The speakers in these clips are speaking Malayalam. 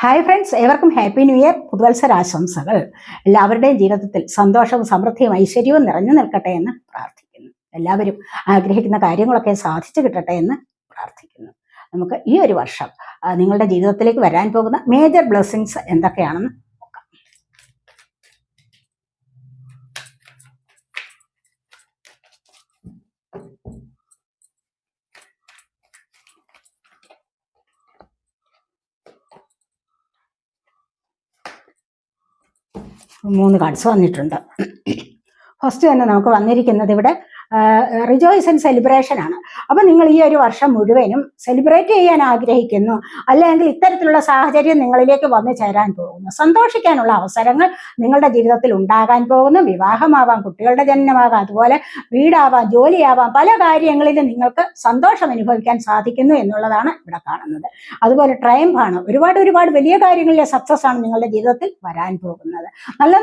ഹായ് ഫ്രണ്ട്സ്, ഏവർക്കും ഹാപ്പി ന്യൂ ഇയർ പുതുവത്സരാശംസകൾ. എല്ലാവരുടെയും ജീവിതത്തിൽ സന്തോഷവും സമൃദ്ധിയും ഐശ്വര്യവും നിറഞ്ഞു നിൽക്കട്ടെ എന്ന് പ്രാർത്ഥിക്കുന്നു. എല്ലാവരും ആഗ്രഹിക്കുന്ന കാര്യങ്ങളൊക്കെ സാധിച്ചു കിട്ടട്ടെ എന്ന് പ്രാർത്ഥിക്കുന്നു. നമുക്ക് ഈ ഒരു വർഷം നിങ്ങളുടെ ജീവിതത്തിലേക്ക് വരാൻ പോകുന്ന മേജർ ബ്ലെസ്സിങ്സ് എന്തൊക്കെയാണെന്ന് നോക്കാം. മൂന്ന് കാർഡ്സ് വന്നിട്ടുണ്ട്. ഫസ്റ്റ് തന്നെ നമുക്ക് വന്നിരിക്കുന്നത് ഇവിടെ റിജോയ്സ് ആൻഡ് സെലിബ്രേഷൻ ആണ്. അപ്പം നിങ്ങൾ ഈ ഒരു വർഷം മുഴുവനും സെലിബ്രേറ്റ് ചെയ്യാൻ ആഗ്രഹിക്കുന്നു, അല്ലെങ്കിൽ ഇത്തരത്തിലുള്ള സാഹചര്യം നിങ്ങളിലേക്ക് വന്നു ചേരാൻ പോകുന്നു, സന്തോഷിക്കാനുള്ള അവസരങ്ങൾ നിങ്ങളുടെ ജീവിതത്തിൽ ഉണ്ടാകാൻ പോകുന്നു. വിവാഹമാവാം, കുട്ടികളുടെ ജനനമാകാം, അതുപോലെ വീടാവാം, ജോലിയാവാം, പല കാര്യങ്ങളിലും നിങ്ങൾക്ക് സന്തോഷം അനുഭവിക്കാൻ സാധിക്കുന്നു എന്നുള്ളതാണ് ഇവിടെ കാണുന്നത്. അതുപോലെ ട്രയംഫാണ്. ഒരുപാട് വലിയ കാര്യങ്ങളിലെ സക്സസ് ആണ് നിങ്ങളുടെ ജീവിതത്തിൽ വരാൻ പോകുന്നത്. നല്ല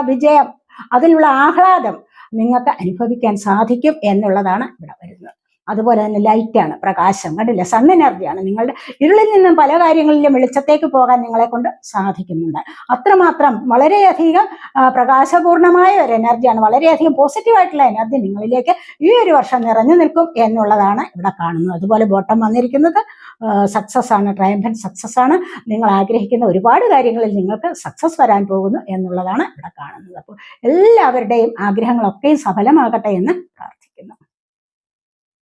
വിജയം, അതിലുള്ള ആഹ്ലാദം നിങ്ങൾക്ക് അനുഭവിക്കാൻ സാധിക്കും എന്നുള്ളതാണ് ഇവിടെ വരുന്നത്. അതുപോലെ തന്നെ ലൈറ്റാണ്, പ്രകാശം, കണ്ടില്ല, സൺ എനർജിയാണ്. നിങ്ങളുടെ ഇരുളിൽ നിന്നും പല കാര്യങ്ങളിലും വെളിച്ചത്തേക്ക് പോകാൻ നിങ്ങളെ കൊണ്ട് സാധിക്കുന്നുണ്ട്. അത്രമാത്രം വളരെയധികം പ്രകാശപൂർണമായ ഒരു എനർജിയാണ്, വളരെയധികം പോസിറ്റീവായിട്ടുള്ള എനർജി നിങ്ങളിലേക്ക് ഈ ഒരു വർഷം നിറഞ്ഞു നിൽക്കും എന്നുള്ളതാണ് ഇവിടെ കാണുന്നത്. അതുപോലെ ബോട്ടം വന്നിരിക്കുന്നത് സക്സസ് ആണ്, ട്രയംഫന്റ് സക്സസ് ആണ്. നിങ്ങൾ ആഗ്രഹിക്കുന്ന ഒരുപാട് കാര്യങ്ങളിൽ നിങ്ങൾക്ക് സക്സസ് വരാൻ പോകുന്നു എന്നുള്ളതാണ് ഇവിടെ കാണുന്നത്. അപ്പോൾ എല്ലാവരുടെയും ആഗ്രഹങ്ങളൊക്കെയും സഫലമാകട്ടെ എന്ന് പ്രാർത്ഥിക്കുന്നു.